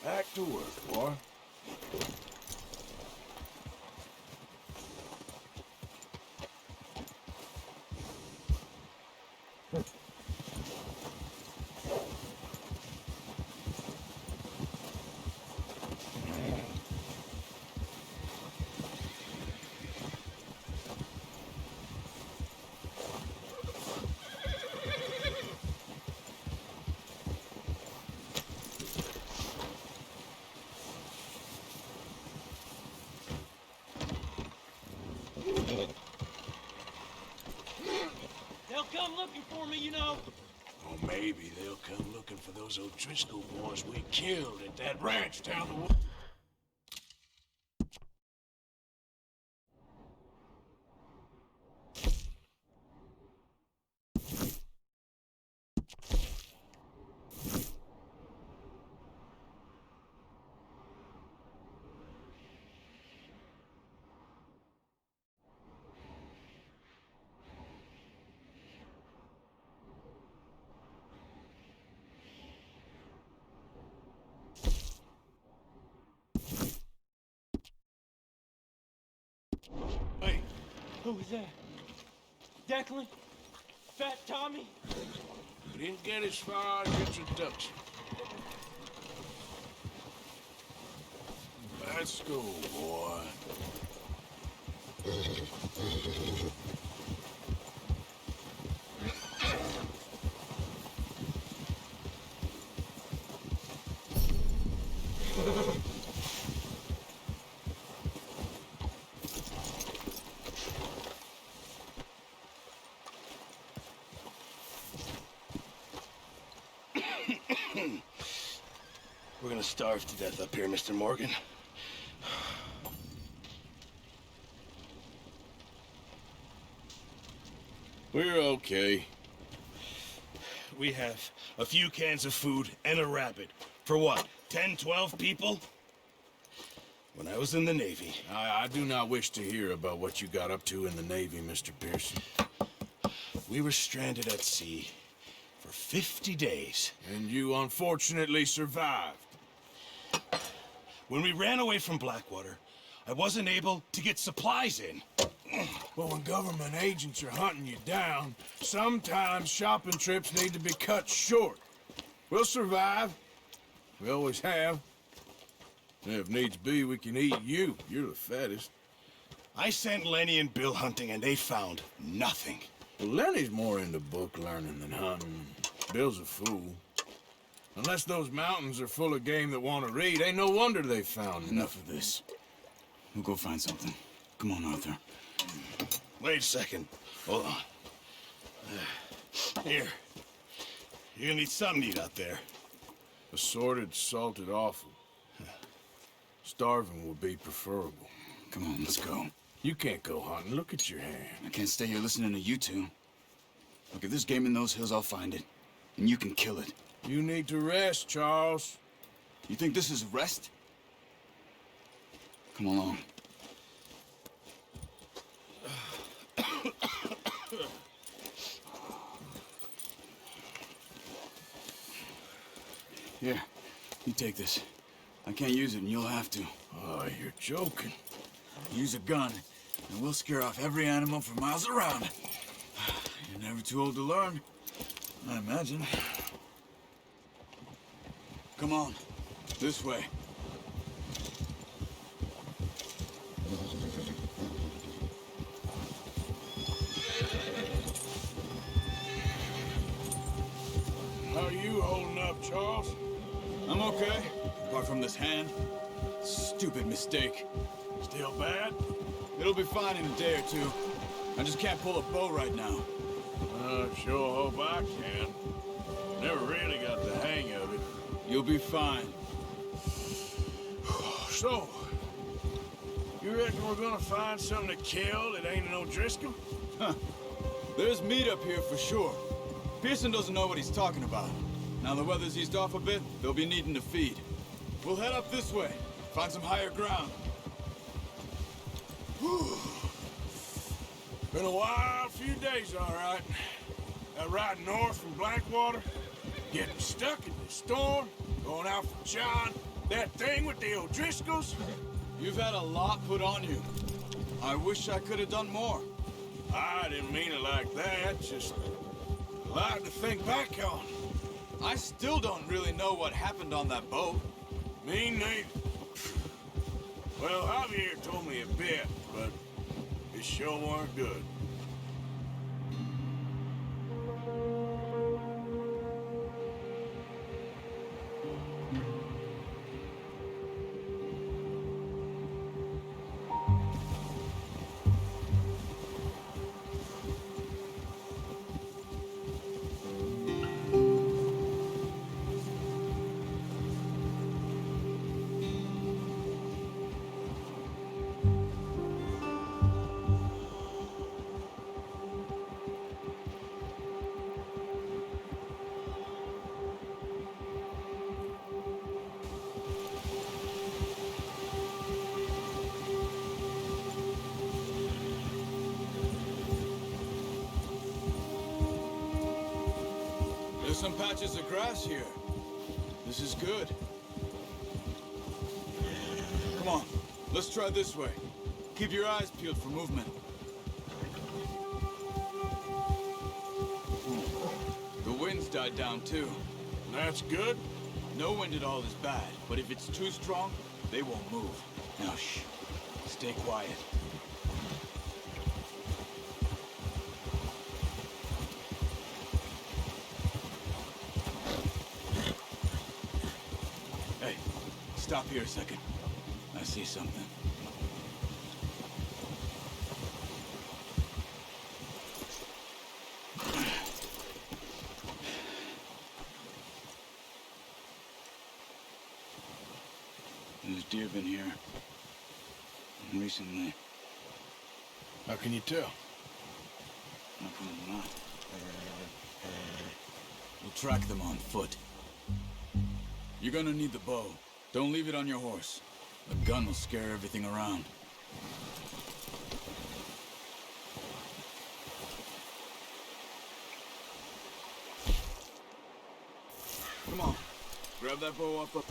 Back to work, boy. They'll come looking for me, you know. Or maybe they'll come looking for those O'Driscoll boys we killed at that ranch down the way. Hey, Who was that? Declan? Fat Tommy? we didn't get as far as introduction. Let's go, boy. We're gonna starve to death up here, Mr. Morgan. We're okay. We have a few cans of food and a rabbit. For what, 10, 12 people? When I was in the Navy... I do not wish to hear about what you got up to in the Navy, Mr. Pearson. We were stranded at sea for 50 days. And you unfortunately survived. When we ran away from Blackwater, I wasn't able to get supplies in. But when government agents are hunting you down, sometimes shopping trips need to be cut short. We'll survive. We always have. And if needs be, we can eat you. You're the fattest. I sent Lenny and Bill hunting, and they found nothing. Well, Lenny's more into book learning than hunting. Bill's a fool. Unless those mountains are full of game that want to read, ain't no wonder they found Enough of this. We'll go find something. Come on, Arthur. Wait a second. Hold on. Here. You're gonna need something to eat out there. Assorted, salted offal. Starving would be preferable. Come on, let's go. You can't go hunting. Look at your hand. I can't stay here listening to you two. Look, if there's game in those hills, I'll find it. And you can kill it. You need to rest, Charles. You think this is rest? Come along. Here, you take this. I can't use it, and you'll have to. Oh, you're joking. Use a gun, and we'll scare off every animal for miles around. You're never too old to learn, I imagine. Come on, this way. How are you holding up, Charles? I'm okay, apart from this hand. Stupid mistake. Still bad? It'll be fine in a day or two. I just can't pull a bow right now. Sure hope I can. Never really got the hang of it. You'll be fine. So, you reckon we're gonna find something to kill that ain't an O'Driscoll? Huh. There's meat up here for sure. Pearson doesn't know what he's talking about. Now the weather's eased off a bit, they'll be needing to feed. We'll head up this way, find some higher ground. Been a wild few days, all right. That ride north from Blackwater, getting stuck in the storm, going out for John, that thing with the O'Driscolls. You've had a lot put on you. I wish I could have done more. I didn't mean it like that, just a lot to think back on. I still don't really know what happened on that boat. Me neither. Well, Javier told me a bit, but it sure weren't good. There's some patches of grass here. This is good. Come on, let's try this way. Keep your eyes peeled for movement. The wind's died down too. That's good. No wind at all is bad, but if it's too strong, they won't move. Now shh, stay quiet. Hey, stop here a second. I see something. There's deer been here. Recently. How can you tell? How come not? We'll track them on foot. You're gonna need the bow. Don't leave it on your horse. A gun will scare everything around. Come on. Grab that bow off the...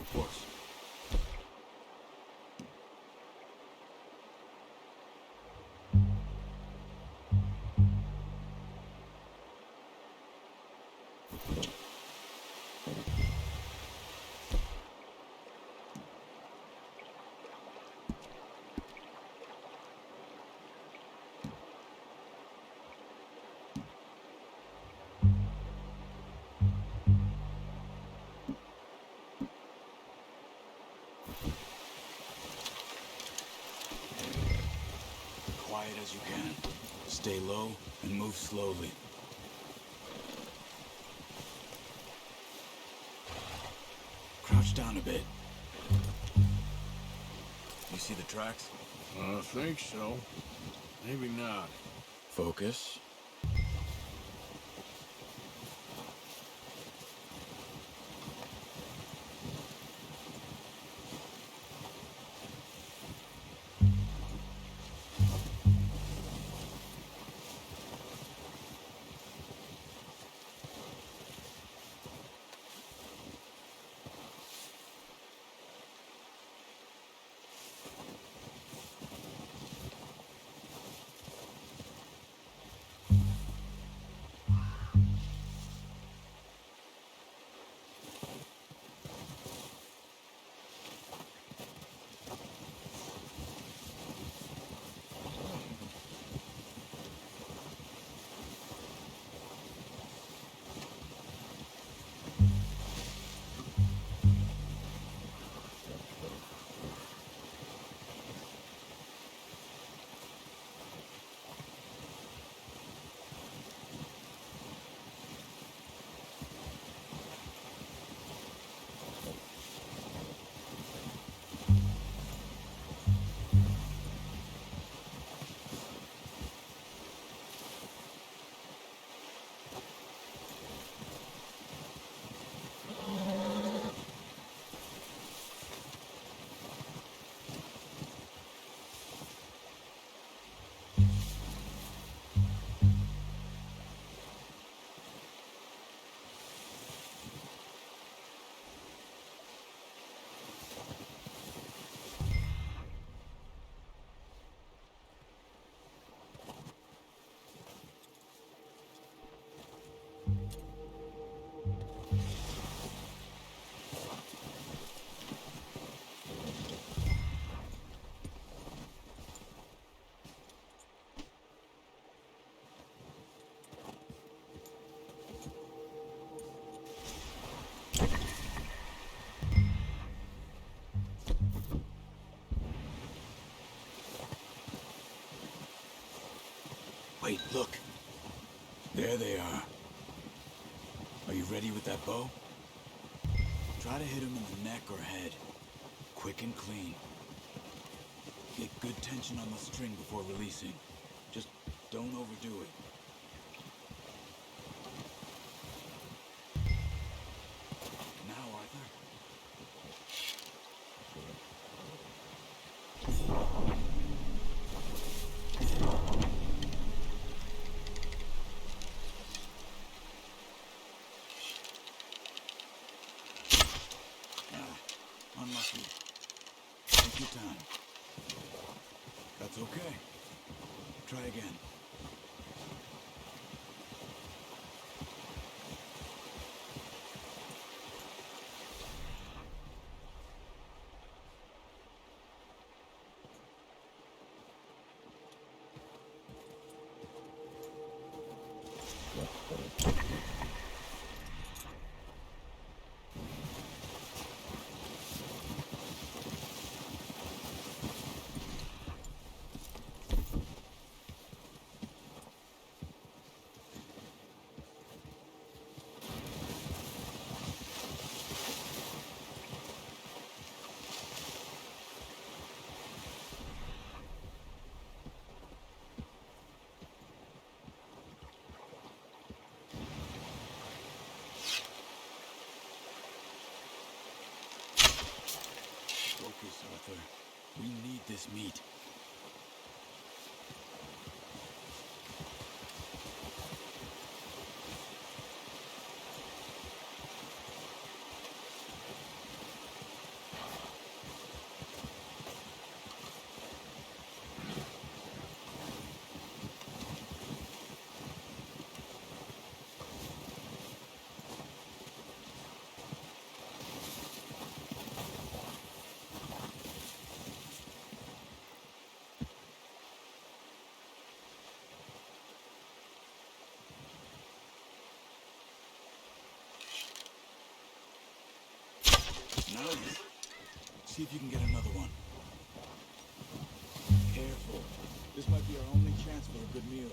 Of course. Quiet as you can. Stay low and move slowly. Crouch down a bit. You see the tracks? I think so. Maybe not. Focus. Wait, look. There they are. Are you ready with that bow? Try to hit him in the neck or head. Quick and clean. Get good tension on the string before releasing. Just don't overdo it. Now, Arthur. Unlucky. Take your time. That's okay. Try again. Focus, Arthur. We need this meat. Nice. See if you can get another one. Careful. This might be our only chance for a good meal.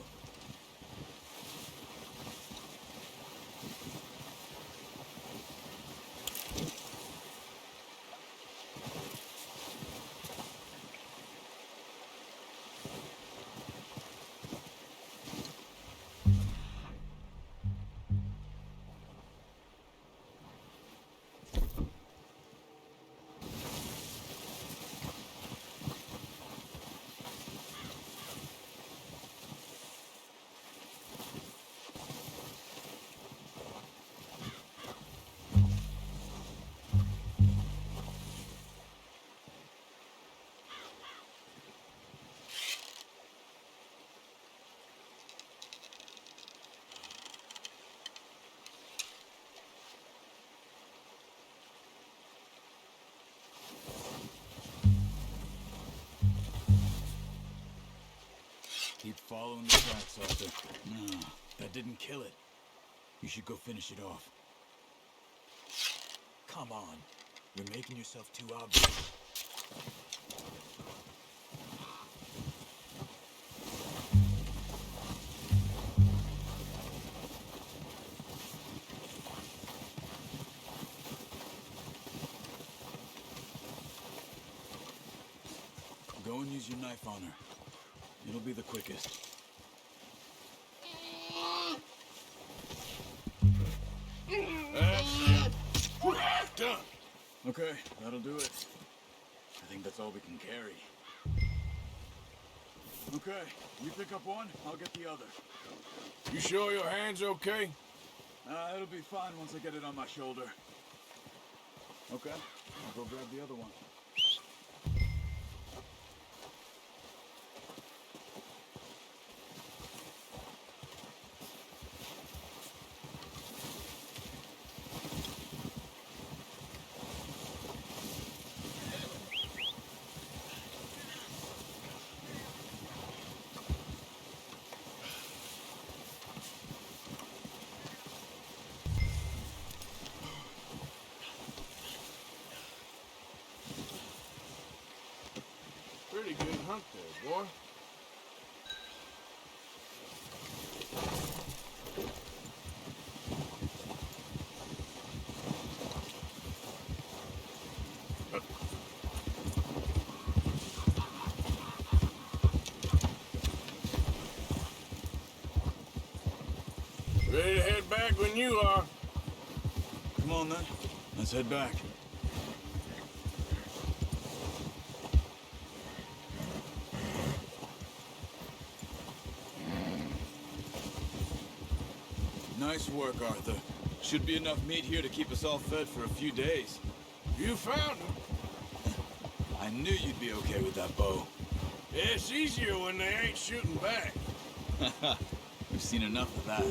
Keep following the tracks, Arthur. No, that didn't kill it. You should go finish it off. Come on. You're making yourself too obvious. Go and use your knife on her. It'll be the quickest. Done. Okay, that'll do it. I think that's all we can carry. Okay, you pick up one, I'll get the other. You sure your hand's okay? It'll be fine once I get it on my shoulder. Okay, I'll go grab the other one. Pretty good hunt there, boy. Ready to head back when you are. Come on then, let's head back. Nice work, Arthur. Should be enough meat here to keep us all fed for a few days. You found him. I knew you'd be okay with that bow. It's easier when they ain't shooting back. We've seen enough of that.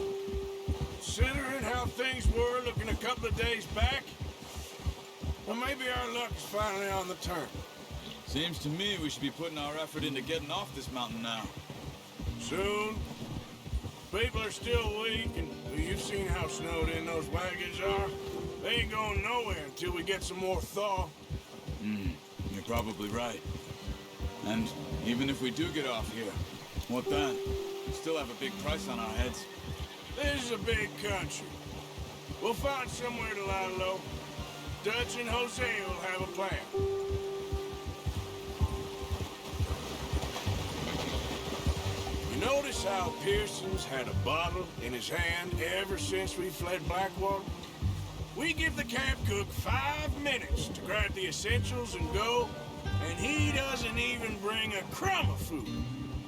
Considering how things were looking a couple of days back, well, maybe our luck is finally on the turn. Seems to me we should be putting our effort into getting off this mountain now. Soon. People are still weak, and you've seen how snowed in those wagons are. They ain't going nowhere until we get some more thaw. You're probably right. And even if we do get off here, what then? We still have a big price on our heads. This is a big country. We'll find somewhere to lie low. Dutch and Jose will have a plan. You notice how Pearson's had a bottle in his hand ever since we fled Blackwater? We give the camp cook 5 minutes to grab the essentials and go, and he doesn't even bring a crumb of food.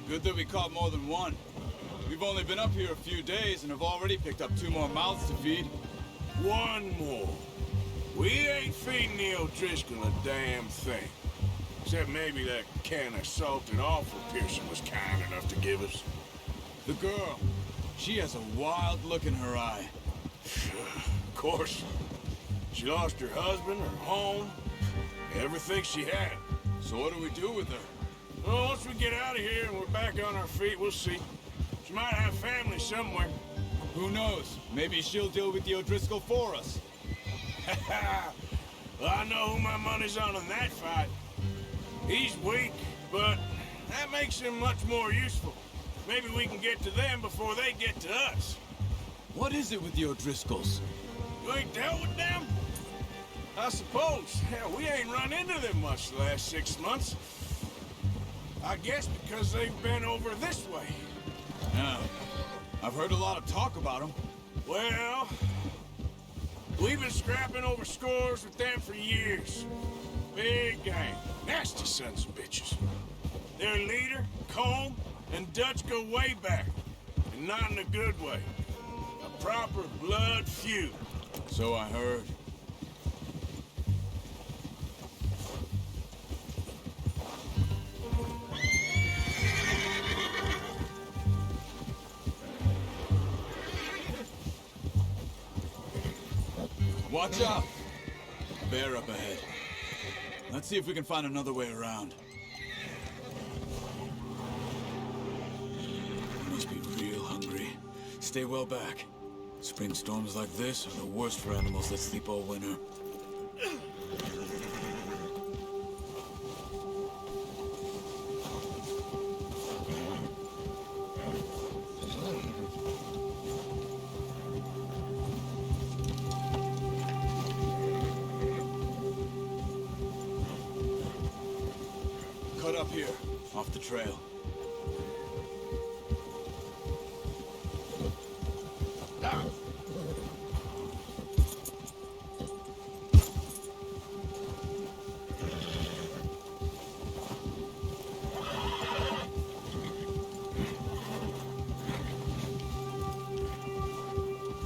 Good that we caught more than one. We've only been up here a few days and have already picked up 2 more mouths to feed. 1 more. We ain't feeding the O'Driscoll a damn thing. Except maybe that can of salted offal Pearson was kind enough to give us. The girl, she has a wild look in her eye. Of course. She lost her husband, her home, everything she had. So what do we do with her? Well, once we get out of here and we're back on our feet, we'll see. She might have family somewhere. Who knows? Maybe she'll deal with the O'Driscoll for us. Well, I know who my money's on in that fight. He's weak, but that makes him much more useful. Maybe we can get to them before they get to us. What is it with the O'Driscolls? You ain't dealt with them? I suppose. Hell, we ain't run into them much the last 6 months. I guess because they've been over this way. Yeah. I've heard a lot of talk about them. Well, we've been scrapping over scores with them for years. Big gang. Nasty sons of bitches. Their leader, Colm, and Dutch go way back. And not in a good way. A proper blood feud. So I heard. Watch out! Bear up ahead. Let's see if we can find another way around. You must be real hungry. Stay well back. Spring storms like this are the worst for animals that sleep all winter. Cut up here, off the trail.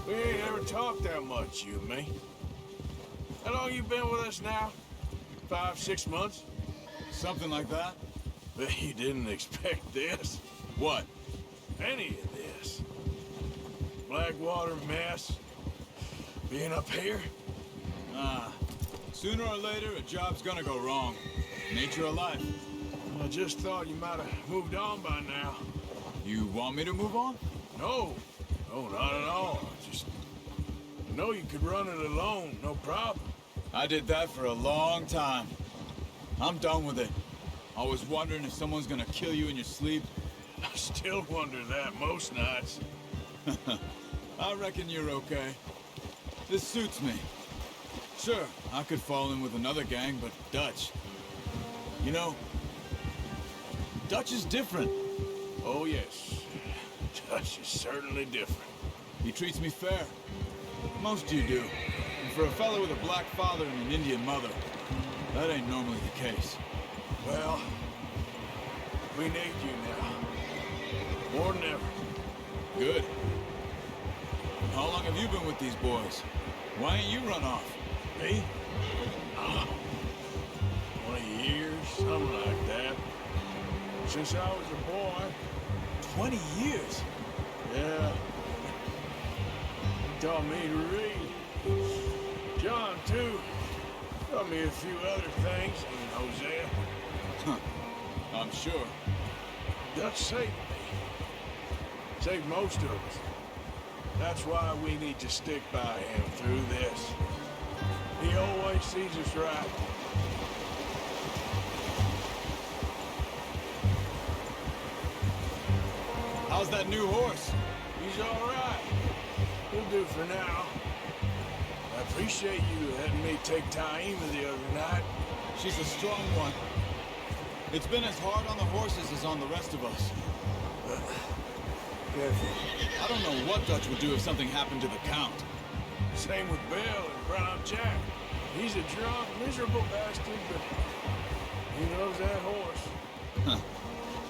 We ain't ever talked that much, you and me. How long you been with us now? 5, 6 months? Something like that? Bet you didn't expect this. What? Any of this. Blackwater mess. Being up here? Sooner or later, a job's gonna go wrong. Nature of life. I just thought you might have moved on by now. You want me to move on? No. No, not at all. Just... I know you could run it alone, no problem. I did that for a long time. I'm done with it. Always wondering if someone's gonna kill you in your sleep. I still wonder that most nights. I reckon you're okay. This suits me. Sure, I could fall in with another gang, but Dutch... You know, Dutch is different. Oh, yes. Dutch is certainly different. He treats me fair. Most you do. And for a fella with a black father and an Indian mother, that ain't normally the case. Well, we need you now. More than ever. Good. How long have you been with these boys? Why ain't you run off? Me? 20 years, something like that. Since I was a boy. 20 years? Yeah. He taught me to read. John, too. Taught me a few other things, and Hosea. Huh. I'm sure. Dutch saved me. Saved most of us. That's why we need to stick by him through this. He always sees us right. How's that new horse? He's all right. He'll do for now. I appreciate you letting me take Taima the other night. She's a strong one. It's been as hard on the horses as on the rest of us. Careful. I don't know what Dutch would do if something happened to the Count. Same with Bill and Brown Jack. He's a drunk, miserable bastard, but he loves that horse. Huh.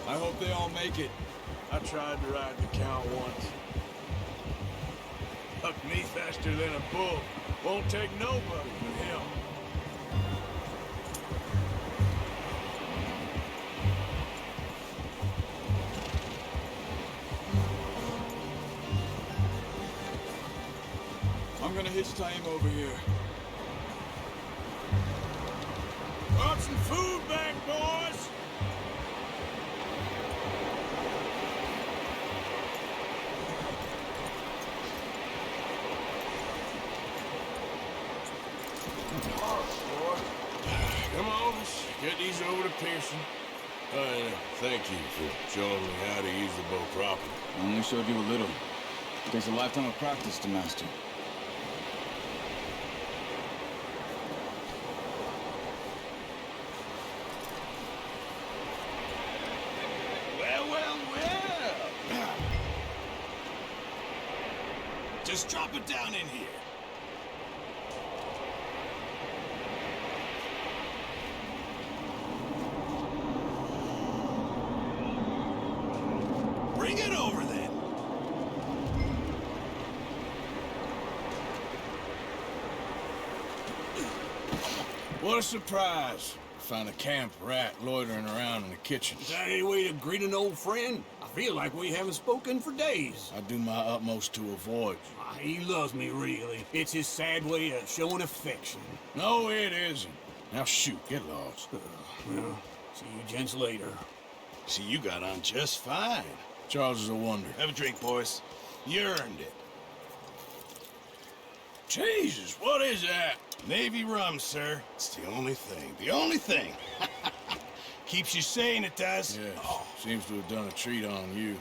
I hope they all make it. I tried to ride the count once. Hucked me faster than a bull. Won't take nobody but him. I'm gonna hitch tie him over here. Brought some food back, boys! Come on, let's get these over to Pearson. Thank you for showing me how to use the bow properly. I only showed you a little. It takes a lifetime of practice to master. Well. Just drop it down in here. Bring it over then. What a surprise. Found a camp rat loitering around in the kitchen. Is that any way to greet an old friend? I feel like we haven't spoken for days. I do my utmost to avoid you. He loves me, really. It's his sad way of showing affection. No, it isn't. Now shoot, get lost. Well, see you gents later. See, you got on just fine. Charles is a wonder. Have a drink, boys. You earned it. Jesus, what is that? Navy rum, sir. It's the only thing. The only thing. Keeps you sane, it does. Yes, seems to have done a treat on you.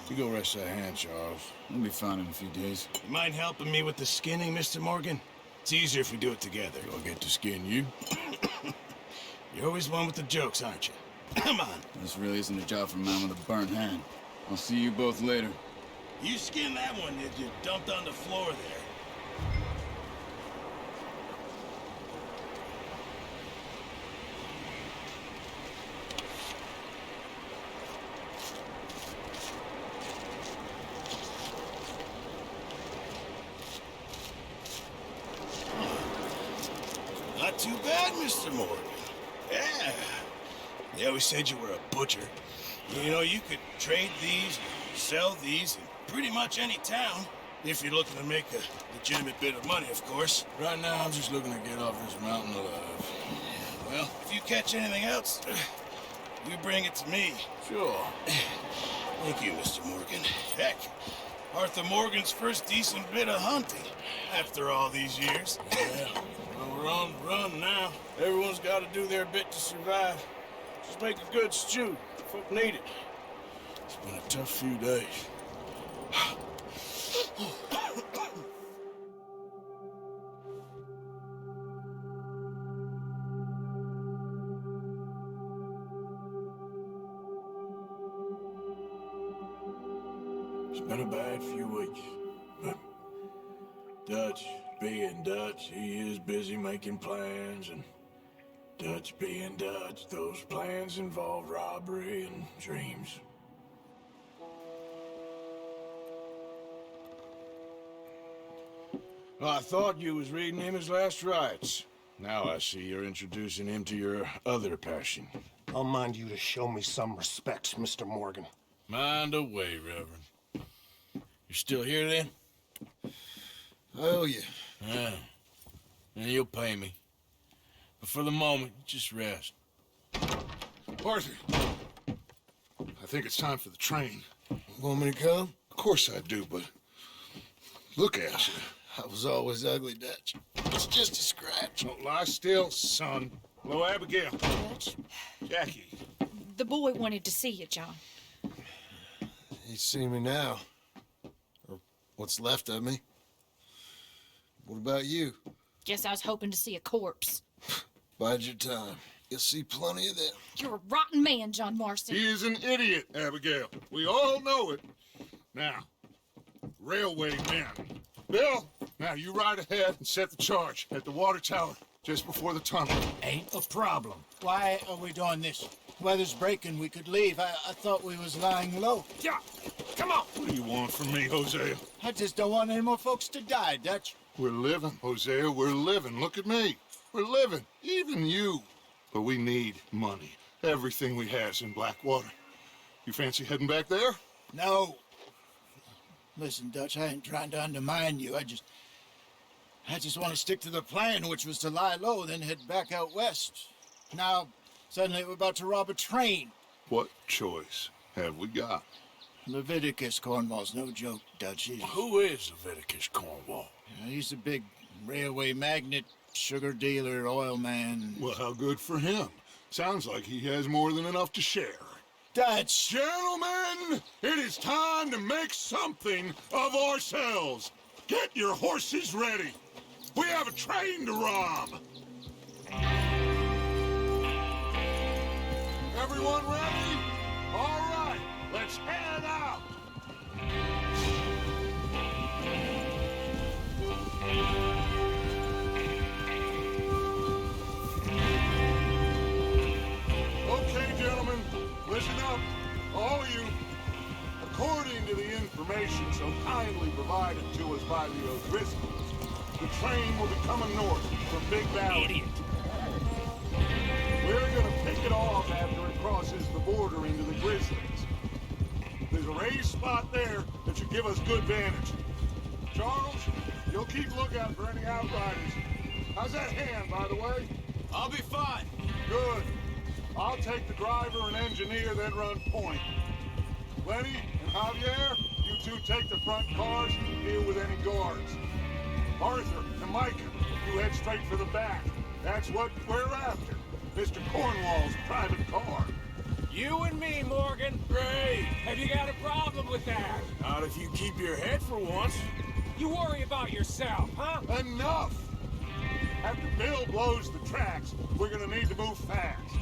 You go rest that hand, Charles. We'll be fine in a few days. You mind helping me with the skinning, Mr. Morgan? It's easier if we do it together. Do I get to skin you? You're always one with the jokes, aren't you? Come on. This really isn't a job for a man with a burnt hand. I'll see you both later. You skinned that one that you dumped on the floor there. Not too bad, Mr. Morgan. Yeah. They always said you were a butcher. You know, you could trade these, sell these in pretty much any town. If you're looking to make a legitimate bit of money, of course. Right now, I'm just looking to get off this mountain alive. Well, if you catch anything else, you bring it to me. Sure. Thank you, Mr. Morgan. Heck, Arthur Morgan's first decent bit of hunting after all these years. Yeah. Well, we're on the run now. Everyone's got to do their bit to survive. Just make a good stew. Folk need it. It's been a tough few days. It's been a bad few weeks. But Dutch being Dutch, he is busy making plans, and Dutch being Dutch, those plans involve robbery and dreams. Well, I thought you was reading him his last rites. Now I see you're introducing him to your other passion. I'll mind you to show me some respect, Mr. Morgan. Mind away, Reverend. You're still here, then? I owe you. Yeah. And you'll pay me. But for the moment, just rest. Arthur, I think it's time for the train. Want me to come? Of course I do, but look at you. I was always ugly, Dutch. It's just a scratch. Don't lie still, son. Hello, Abigail. Dutch, Jackie. the boy wanted to see you, John. He's seen me now. Or what's left of me. What about you? Guess I was hoping to see a corpse. Bide your time. You'll see plenty of them. You're a rotten man, John Marston. He is an idiot, Abigail. We all know it. Now, railway men. Bill, now you ride ahead and set the charge at the water tower just before the tunnel. Ain't a problem. Why are we doing this? Weather's breaking. We could leave. I thought we was lying low. Yeah, come on. What do you want from me, Hosea? I just don't want any more folks to die, Dutch. We're living, Hosea, we're living. Look at me. We're living, even you. But we need money. Everything we has in Blackwater. You fancy heading back there? No. Listen, Dutch, I ain't trying to undermine you. I just want to stick to the plan, which was to lie low, then head back out west. Now, suddenly we're about to rob a train. What choice have we got? Leviticus Cornwall's no joke, Dutch. Who is Leviticus Cornwall? He's a big railway magnate, sugar dealer, oil man. Well, how good for him. Sounds like he has more than enough to share. Dutch! Gentlemen, it is time to make something of ourselves. Get your horses ready. We have a train to rob. Everyone ready? All right, let's head out. Okay, gentlemen, listen up, all of you. According to the information so kindly provided to us by the O'Driscolls, the train will be coming north from Big Valley. Idiot. We're gonna pick it off after it crosses the border into the Grizzlies. There's a raised spot there that should give us good vantage. Charles, you'll keep lookout for any outriders. How's that hand, by the way? I'll be fine. Good. I'll take the driver and engineer, then run point. Lenny and Javier, you two take the front cars and deal with any guards. Arthur and Micah, you head straight for the back. That's what we're after. Mr. Cornwall's private car. You and me, Morgan. Great. Have you got a problem with that? Not if you keep your head for once. You worry about yourself, huh? Enough! After Bill blows the tracks, we're gonna need to move fast.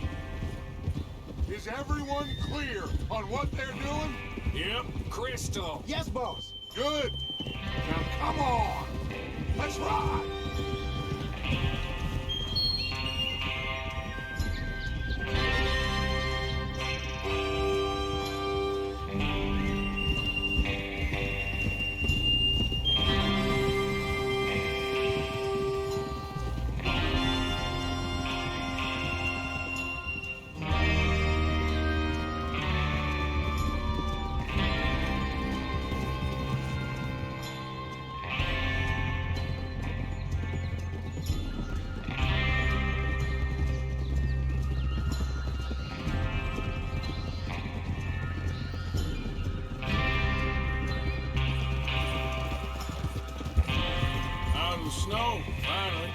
Is everyone clear on what they're doing? Yep. Crystal. Yes, boss. Good. Now come on. Let's ride. Snow, finally.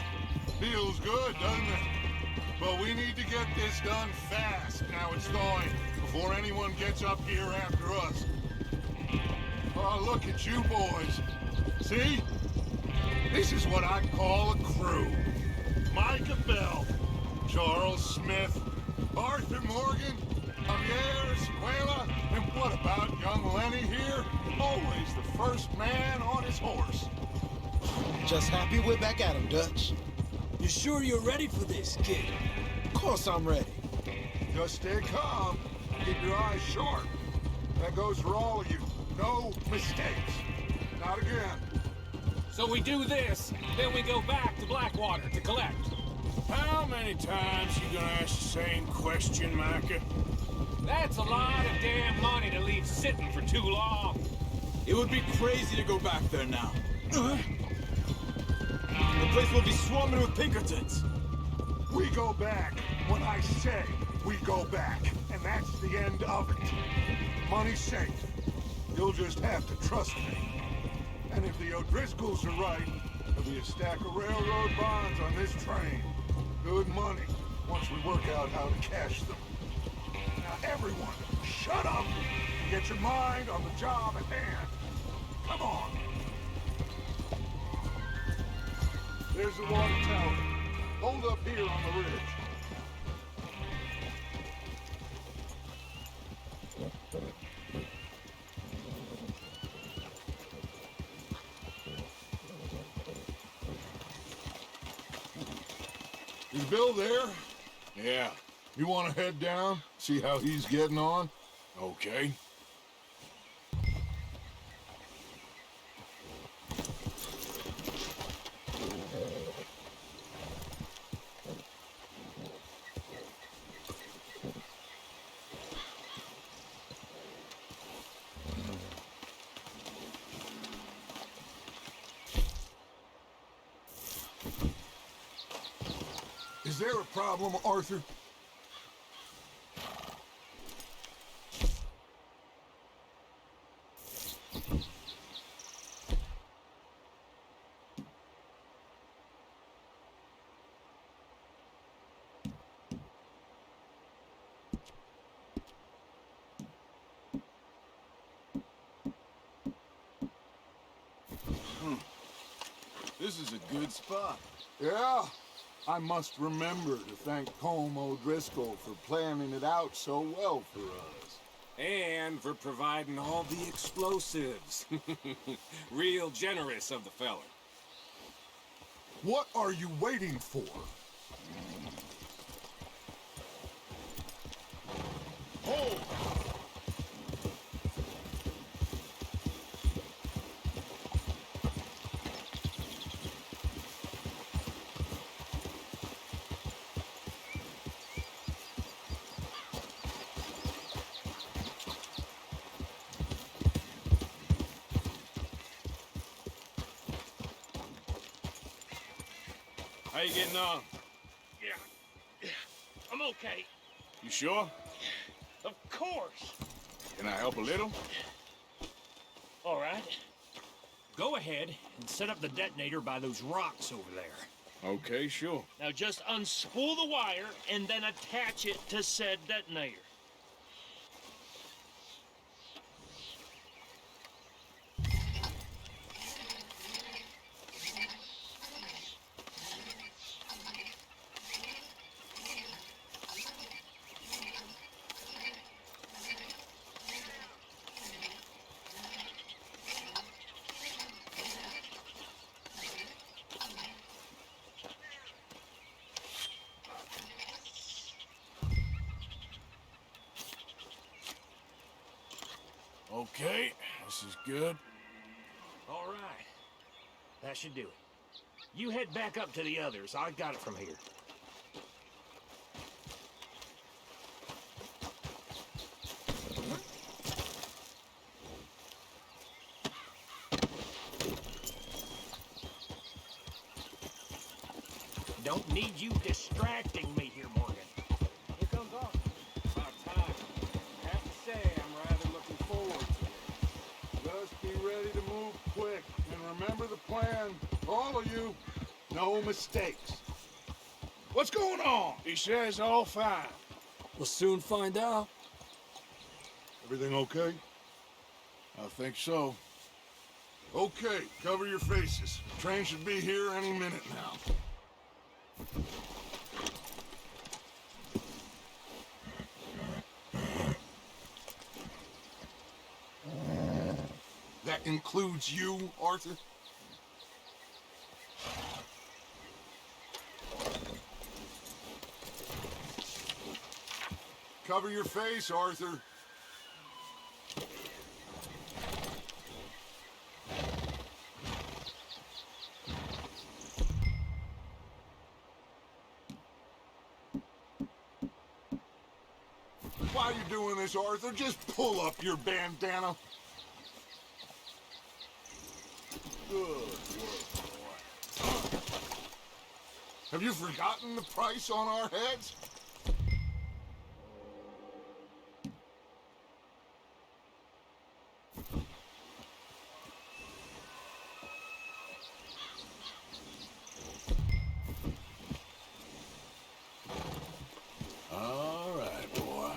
Feels good, doesn't it? But we need to get this done fast. Now it's thawing, before anyone gets up here after us. Oh, look at you boys. See? This is what I call a crew. Micah Bell, Charles Smith, Arthur Morgan, Javier Escuela, and what about young Lenny here? Always the first man on his horse. Just happy we're back at him, Dutch. You sure you're ready for this, kid? Of course I'm ready. Just stay calm. Keep your eyes sharp. That goes for all of you. No mistakes. Not again. So we do this, then we go back to Blackwater to collect. How many times you gonna ask the same question, Micah? That's a lot of damn money to leave sitting for too long. It would be crazy to go back there now. The place will be swarming with Pinkertons. We go back. When I say we go back. And that's the end of it. Money's safe. You'll just have to trust me. And if the O'Driscolls are right, there'll be a stack of railroad bonds on this train. Good money, once we work out how to cash them. Now everyone, shut up and get your mind on the job at hand. Come on. There's the water tower. Hold up here on the ridge. Is Bill there? Yeah, You want to head down, see how he's getting on? okay. Is there a problem, Arthur? This is a good spot. Yeah. I must remember to thank Colm O'Driscoll for planning it out so well for us. And for providing all the explosives. Real generous of the fella. What are you waiting for? Hold! How you getting on? Yeah. I'm okay. You sure? Of course. Can I help a little? All right. Go ahead and set up the detonator by those rocks over there. Okay, sure. Now just unspool the wire and then attach it to said detonator. Okay, this is good. All right. That should do it. You head back up to the others. I got it from here. Don't need you distracting me here, Morgan. Here comes Arthur. About time. I have to say, I'm rather looking forward to it. Just be ready to move quick, and remember the plan. All of you, no mistakes. What's going on? He says all fine. We'll soon find out. Everything okay? I think so. Okay, cover your faces. Train should be here any minute now. That includes you, Arthur? Cover your face, Arthur. Why are you doing this, Arthur? Just pull up your bandana. Good work, boy. Have you forgotten the price on our heads? All right, boy.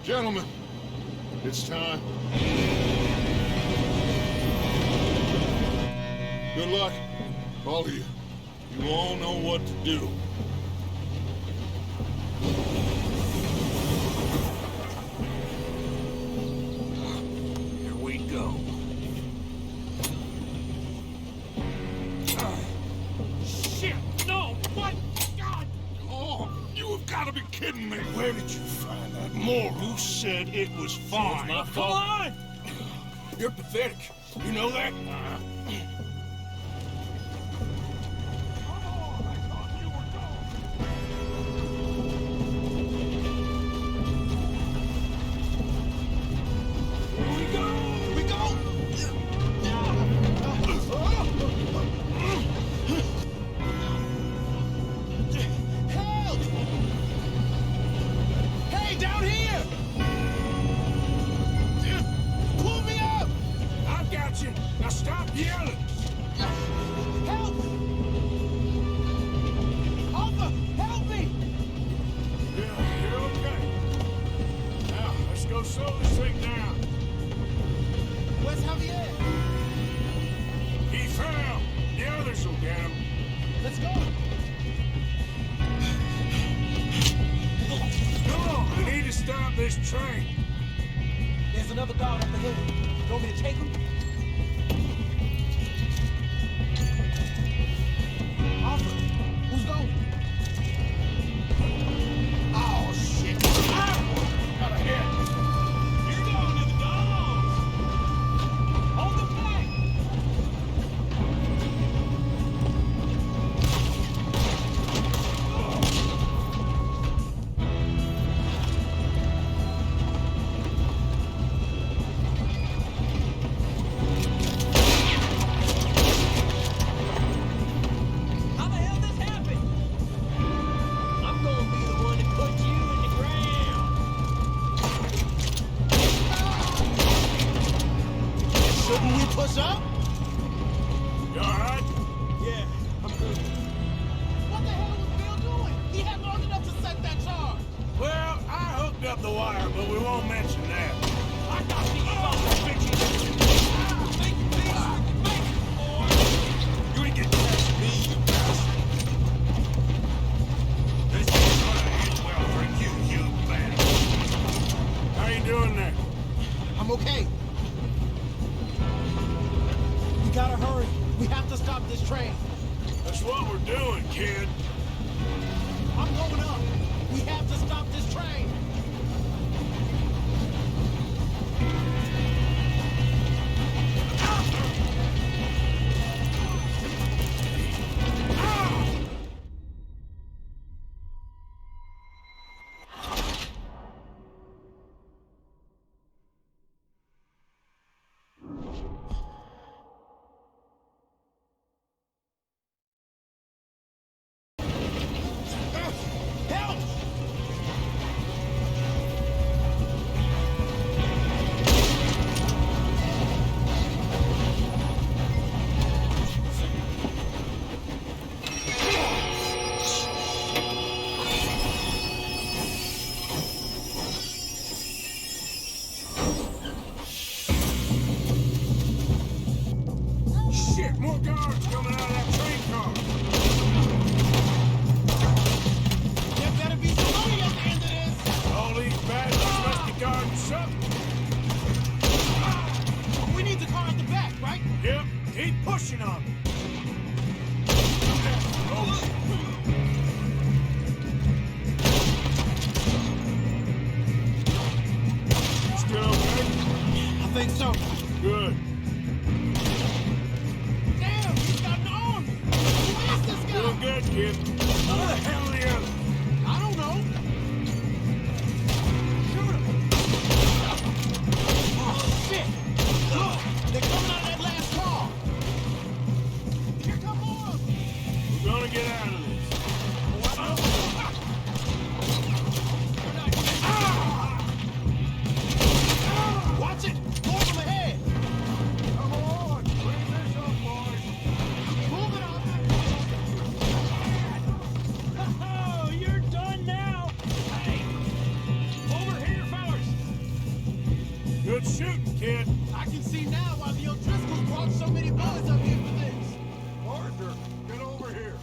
Gentlemen, it's time. Good luck, all of you. You all know what to do. Here we go. Shit! No! What? God! Oh, you have got to be kidding me. Where did you find that moron? You said it was fine. My Come fault. on! You're pathetic. You know that? Now stop yelling! Help! Arthur, help me! Yeah, you're okay. Now, let's go slow this thing down. Where's Javier? He fell. The others will get him. Let's go! Come on, we need to stop this train. There's another guard up ahead. You want me to take him? Arthur, who's going? Oh, shit. Ah! Got a hit. You're going to the dogs! Hold them back! How the hell this happened? I'm gonna be the one to put you in the ground. Shouldn't we push up? You alright? Yeah, I'm good. What the hell was Bill doing? He had long enough to set that charge. Well, I hooked up the wire, but we won't mention that. I got these fucking bitches stop this train. That's what we're doing, kid. I'm going up. We have to stop this train. Shit, more guards coming out of that train car. There better be some money at the end of this. All these badges must be guarding something. We need the car at the back, right? Yep, keep pushing on them. Still okay? I think so. Good. Damn, he's got an army. Who is this guy? Doing good, kid. Who the hell are you? I don't know. Shoot him. Oh, shit. Look, they're coming out of that last car. Here come more of them. We're gonna get out of this. Watch it. More of them ahead. Come on, bring this up, boys. Move it up. Oh, you're done now. Hey, over here, fellas. Good shooting, kid. I can see now why the O'Driscolls brought so many boys up here for this. Arthur, get over here.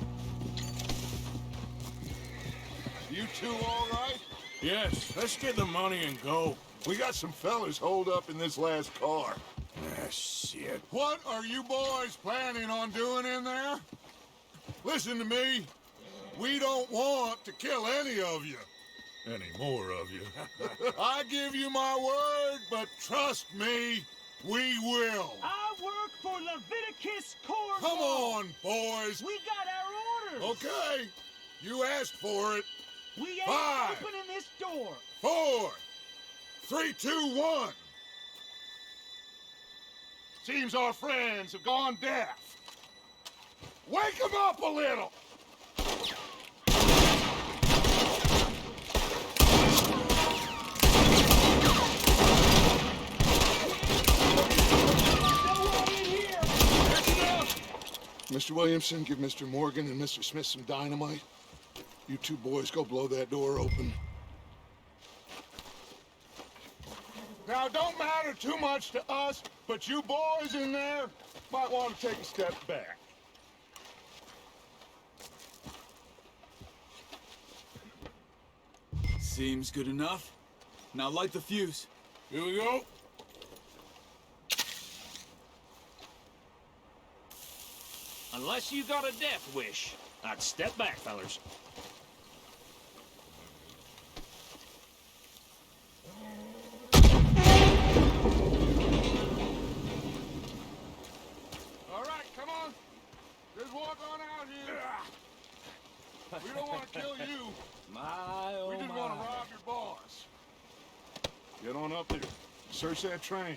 You two all right? Yes, let's get the money and go. We got some fellas holed up in this last car. Ah, shit. What are you boys planning on doing in there? Listen to me. We don't want to kill any of you. Any more of you? I give you my word, but trust me, we will. I work for Leviticus Corps. Come on, boys. We got our orders. Okay, you asked for it. We ain't 5, opening this door. 4, 3, 2, 1. Seems our friends have gone deaf. Wake them up a little. Mr. Williamson, give Mr. Morgan and Mr. Smith some dynamite. You two boys go blow that door open. Now, don't matter too much to us, but you boys in there might want to take a step back. Seems good enough. Now light the fuse. Here we go. Unless you got a death wish, I'd step back, fellas. All right, come on. Just walk on out here. We don't want to kill you. We just want to rob your boss. Get on up there. Search that train.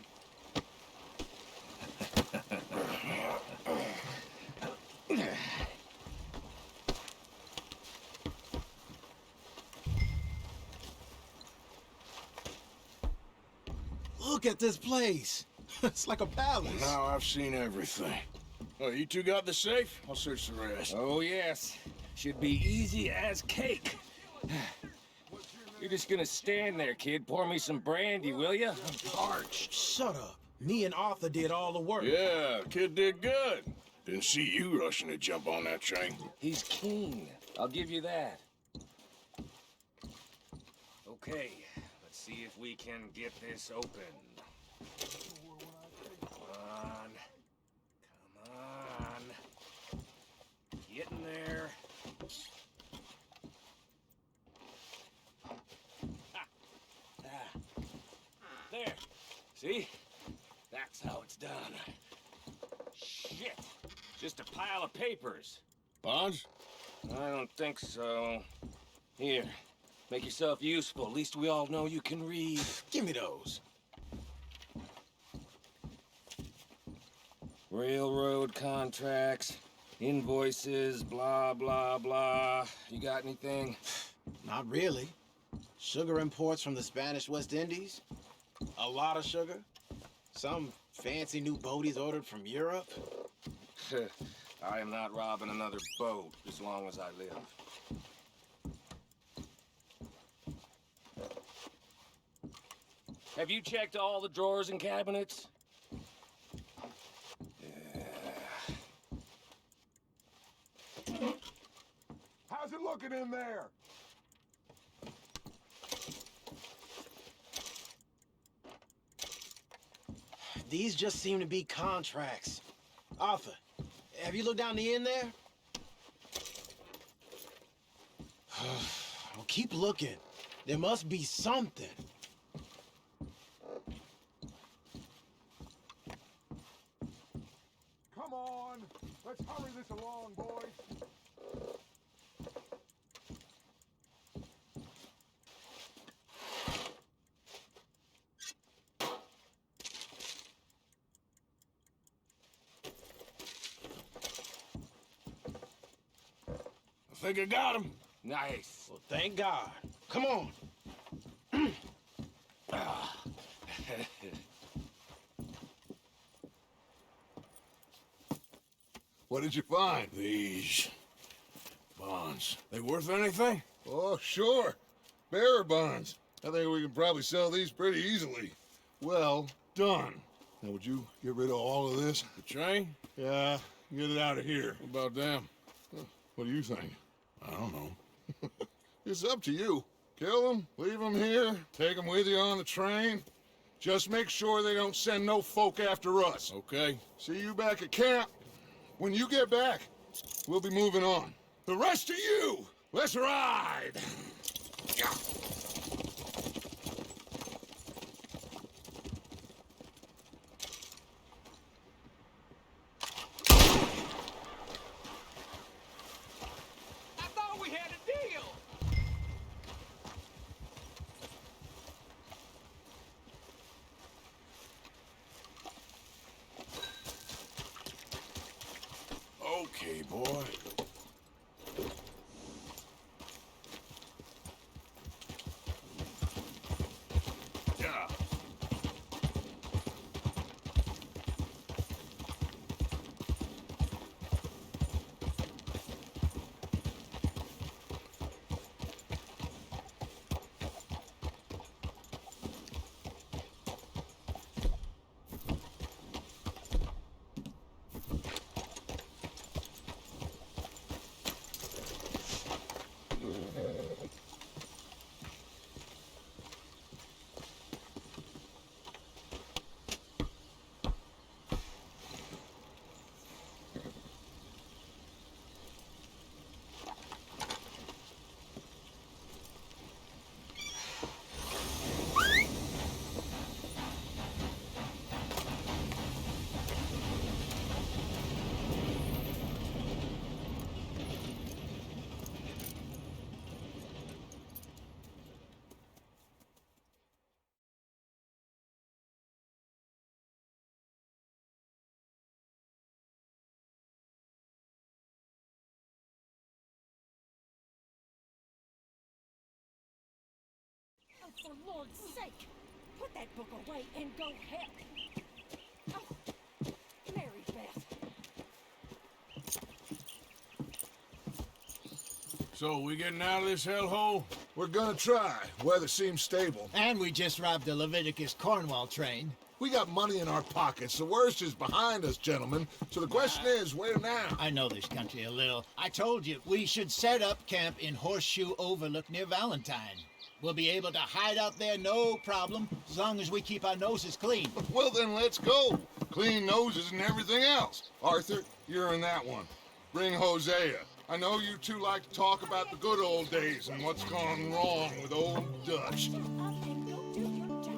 Look at this place. It's like a palace. Now I've seen everything. Oh, you two got the safe? I'll search the rest. Oh, yes. Should be easy as cake. You're just gonna stand there, kid. Pour me some brandy, will ya? I'm parched. Shut up. Me and Arthur did all the work. Yeah, kid did good. Didn't see you rushing to jump on that train. He's keen. I'll give you that. Okay, let's see if we can get this open. Come on. Come on. See? That's how it's done. Shit. Just a pile of papers. Bonds? I don't think so. Here, make yourself useful. At least we all know you can read. Give me those. Railroad contracts, invoices, blah, blah, blah. You got anything? Not really. Sugar imports from the Spanish West Indies. A lot of sugar. Some fancy new boat he's ordered from Europe. I am not robbing another boat as long as I live. Have you checked all the drawers and cabinets? How's it looking in there? These just seem to be contracts. Arthur, have you looked down the end there? Well, keep looking. There must be something. Come on, let's hurry this along, boys. I think I got him. Nice. Well, thank God. Come on. What did you find? These bonds. They worth anything? Oh, sure. Bearer bonds. I think we can probably sell these pretty easily. Well done. Now, would you get rid of all of this? The train? Yeah, get it out of here. What about them? What do you think? I don't know. It's up to you. Kill them, leave them here, take them with you on the train. Just make sure they don't send no folk after us. Okay. See you back at camp. When you get back, we'll be moving on. The rest of you, let's ride! Yeah. I thought we had a deal! Okay, boy. Yeah. For Lord's sake, put that book away and go help. Oh, Mary Beth. So, we getting out of this hellhole? We're gonna try. Weather seems stable. And we just robbed the Leviticus Cornwall train. We got money in our pockets. The worst is behind us, gentlemen. So the question is, where now? I know this country a little. I told you, we should set up camp in Horseshoe Overlook near Valentine. We'll be able to hide out there no problem, as long as we keep our noses clean. Well, then let's go. Clean noses and everything else. Arthur, you're in that one. Bring Hosea. I know you two like to talk about the good old days and what's gone wrong with old Dutch. Up and go do your job.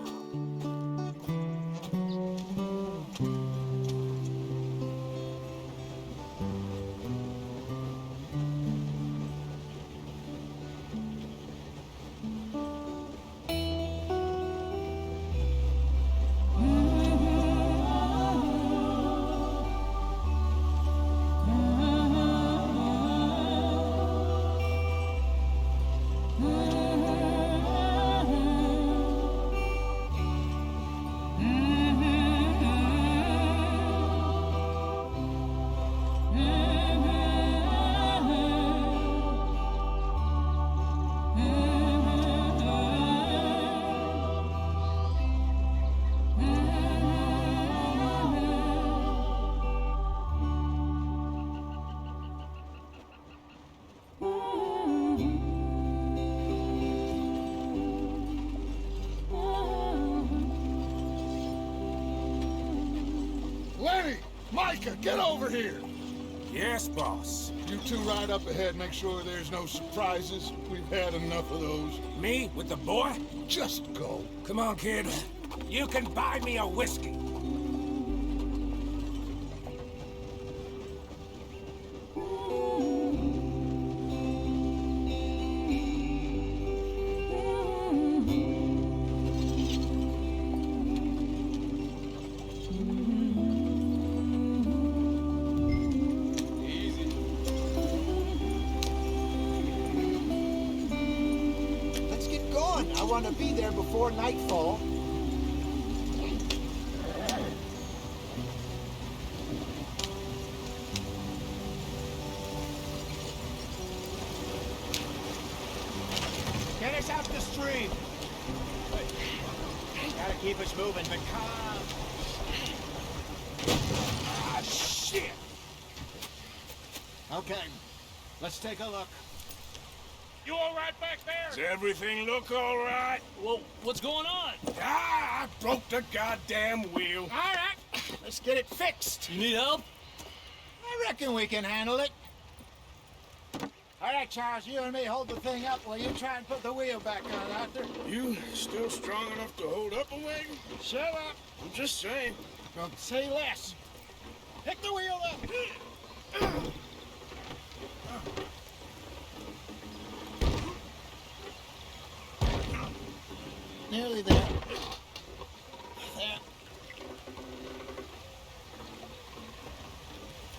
Lenny! Micah, get over here! Yes, boss. You two ride up ahead, make sure there's no surprises. We've had enough of those. Me with the boy? Just go. Come on, kid. You can buy me a whiskey. Let's get going. I want to be there before nightfall. Get us out the stream. Gotta keep us moving, but calm. Ah, shit! Okay, let's take a look. You all right back there? Does everything look all right? Well, what's going on? Ah, I broke the goddamn wheel. All right, let's get it fixed. You need help? I reckon we can handle it. All right, Charles, you and me hold the thing up while you try and put the wheel back on, Arthur. You still strong enough to hold up a wagon? Shut up. I'm just saying. Don't say less. Pick the wheel up. Nearly there. There.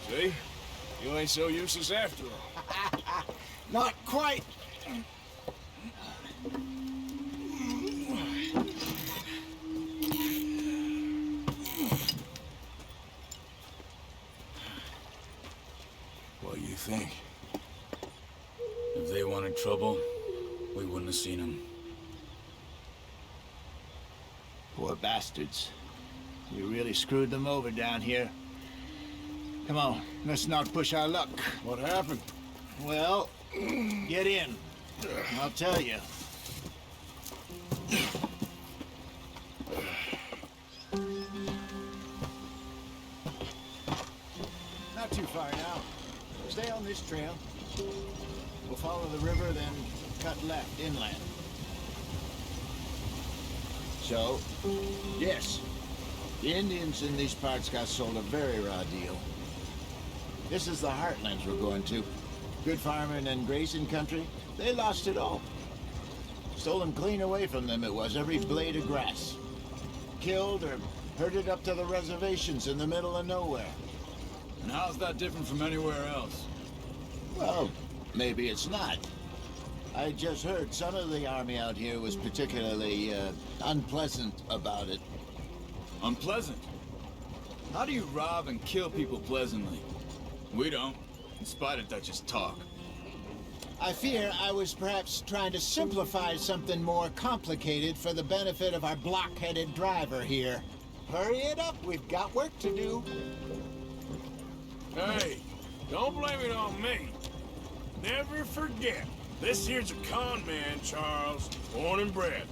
See? You ain't so useless after all. Not quite. What do you think? If they wanted trouble, we wouldn't have seen them. Poor bastards. You really screwed them over down here. Come on, let's not push our luck. What happened? Well, get in. I'll tell you. Not too far now. Stay on this trail. We'll follow the river, then cut left inland. So, yes, the Indians in these parts got sold a very raw deal. This is the heartlands we're going to. Good farming and grazing country, they lost it all. Stolen clean away from them it was, every blade of grass. Killed or herded up to the reservations in the middle of nowhere. And how's that different from anywhere else? Well, maybe it's not. I just heard some of the army out here was particularly unpleasant about it. Unpleasant? How do you rob and kill people pleasantly? We don't, in spite of Dutch's talk. I fear I was perhaps trying to simplify something more complicated for the benefit of our block-headed driver here. Hurry it up, we've got work to do. Hey, don't blame it on me. Never forget, this here's a con man, Charles, born and bred.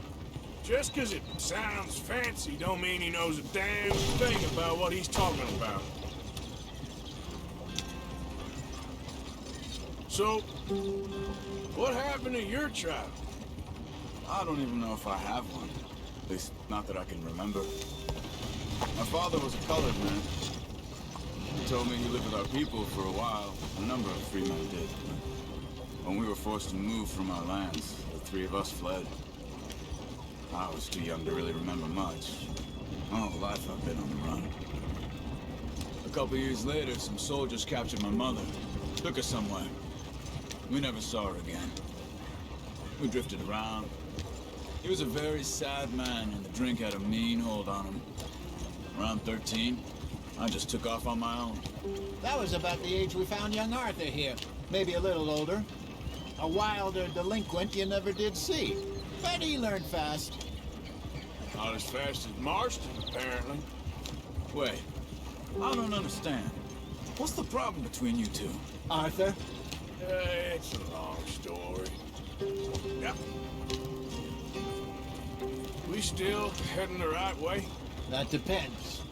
Just 'cause it sounds fancy don't mean he knows a damn thing about what he's talking about. So, what happened to your tribe? I don't even know if I have one. At least, not that I can remember. My father was a colored man. He told me he lived with our people for a while. A number of free men did. When we were forced to move from our lands, the three of us fled. I was too young to really remember much. My whole life I've been on the run. A couple years later, some soldiers captured my mother. Took her somewhere. We never saw her again. We drifted around. He was a very sad man, and the drink had a mean hold on him. Around 13, I just took off on my own. That was about the age we found young Arthur here. Maybe a little older. A wilder delinquent you never did see. But he learned fast. Not as fast as Marston, apparently. Wait, I don't understand. What's the problem between you two? Arthur? It's a long story. Yep. We still heading the right way? That depends.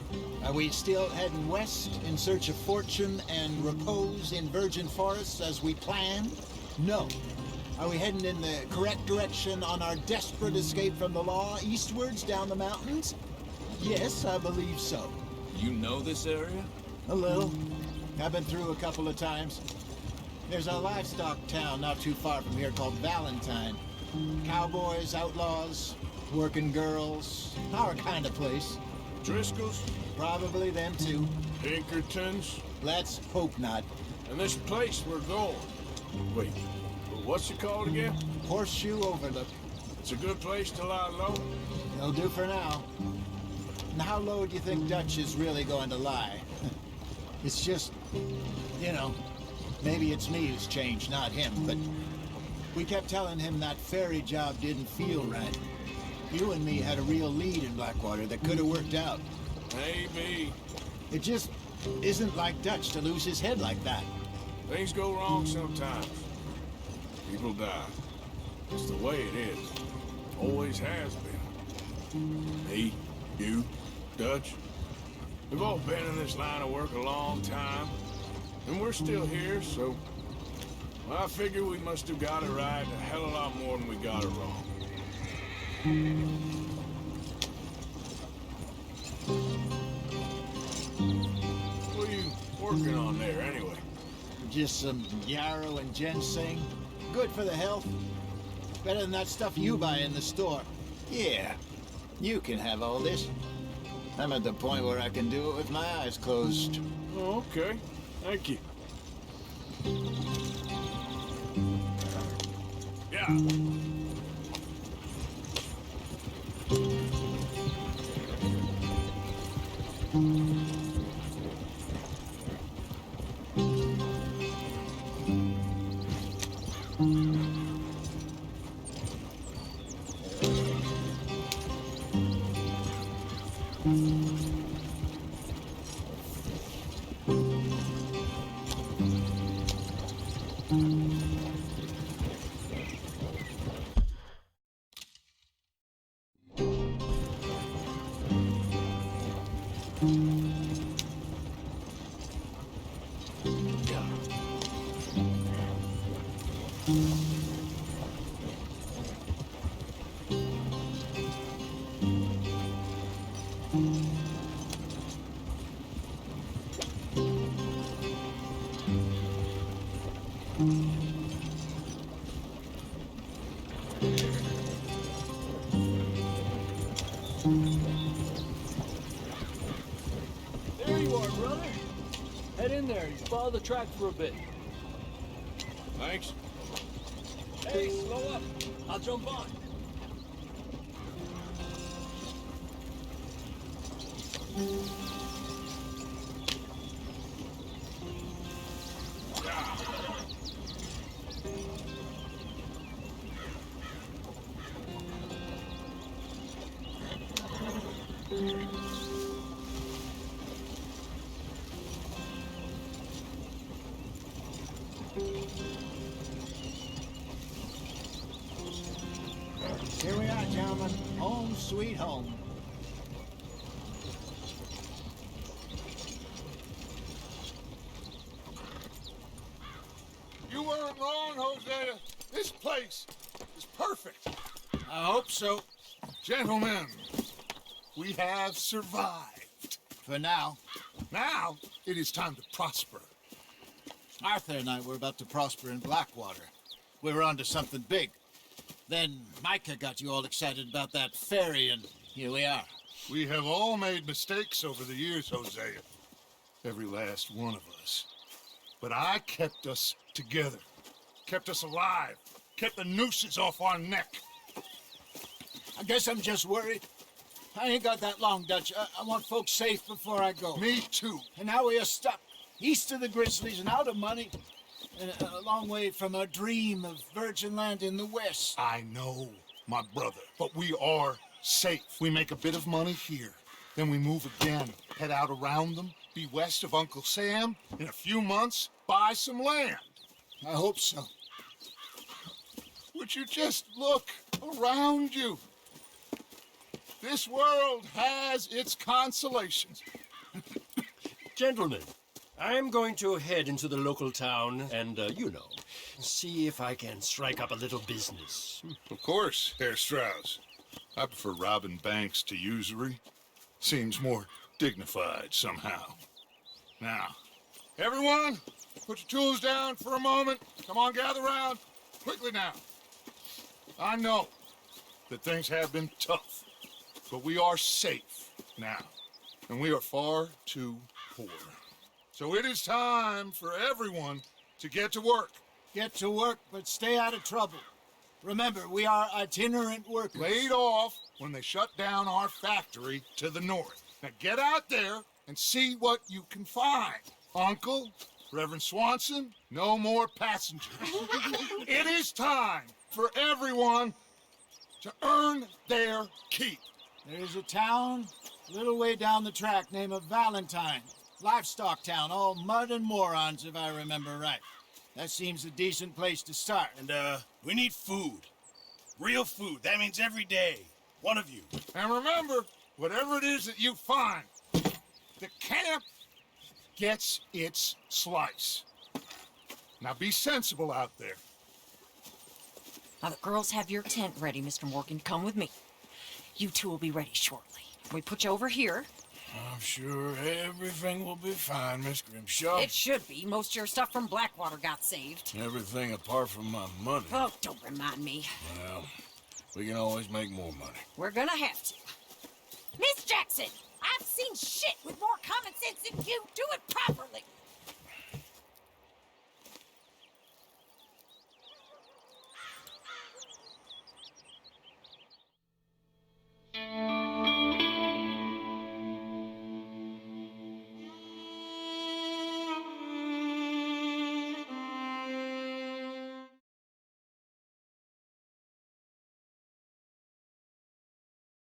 Are we still heading west in search of fortune and repose in virgin forests as we planned? No. Are we heading in the correct direction on our desperate escape from the law eastwards down the mountains? Yes, I believe so. You know this area? A little. I've been through a couple of times. There's a livestock town not too far from here called Valentine. Cowboys, outlaws, working girls, our kind of place. Driscoll's? Probably them too. Pinkertons? Let's hope not. And this place we're going. Wait, what's it called again? Horseshoe Overlook. It's a good place to lie low? It'll do for now. And how low do you think Dutch is really going to lie? It's just, you know, maybe it's me who's changed, not him, but we kept telling him that ferry job didn't feel right. You and me had a real lead in Blackwater that could have worked out. Maybe. It just isn't like Dutch to lose his head like that. Things go wrong sometimes. People die. It's the way it is. Always has been. Me, you, Dutch. We've all been in this line of work a long time. And we're still here, so... I figure we must have got it right a hell of a lot more than we got it wrong. What are you working on there, anyway? Just some yarrow and ginseng. Good for the health. Better than that stuff you buy in the store. Yeah, you can have all this. I'm at the point where I can do it with my eyes closed. Oh, okay. Thank you. Yeah. There you are, brother. Head in there. You follow the track for a bit. Thanks. Hey, slow up. I'll jump on. Here we are, gentlemen. Home sweet home. You weren't wrong, Hosea. This place is perfect. I hope so. Gentlemen, we have survived. For now. Now, it is time to prosper. Arthur and I were about to prosper in Blackwater. We were onto something big. Then Micah got you all excited about that ferry, and here we are. We have all made mistakes over the years, Hosea. Every last one of us. But I kept us together. Kept us alive. Kept the nooses off our neck. I guess I'm just worried. I ain't got that long, Dutch. I want folks safe before I go. Me too. And now we are stuck east of the Grizzlies and out of money. And a long way from our dream of virgin land in the west. I know, my brother, but we are safe. We make a bit of money here, then we move again, head out around them, be west of Uncle Sam, in a few months, buy some land. I hope so. Would you just look around you? This world has its consolations. Gentlemen, I'm going to head into the local town and, see if I can strike up a little business. Of course, Herr Strauss. I prefer robbing banks to usury. Seems more dignified somehow. Now, everyone, put your tools down for a moment. Come on, gather round. Quickly now. I know that things have been tough, but we are safe now, and we are far too poor. So it is time for everyone to get to work. Get to work, but stay out of trouble. Remember, we are itinerant workers. Laid off when they shut down our factory to the north. Now get out there and see what you can find. Uncle, Reverend Swanson, no more passengers. It is time for everyone to earn their keep. There's a town a little way down the track named Valentine. Livestock town, all mud and morons, if I remember right. That seems a decent place to start. And, we need food. Real food. That means every day. One of you. And remember, whatever it is that you find, the camp gets its slice. Now be sensible out there. Now the girls have your tent ready, Mr. Morgan. Come with me. You two will be ready shortly. We put you over here. I'm sure everything will be fine, Miss Grimshaw. It should be. Most of your stuff from Blackwater got saved. Everything apart from my money. Oh, don't remind me. Well, we can always make more money. We're gonna have to. Miss Jackson, I've seen shit with more common sense than you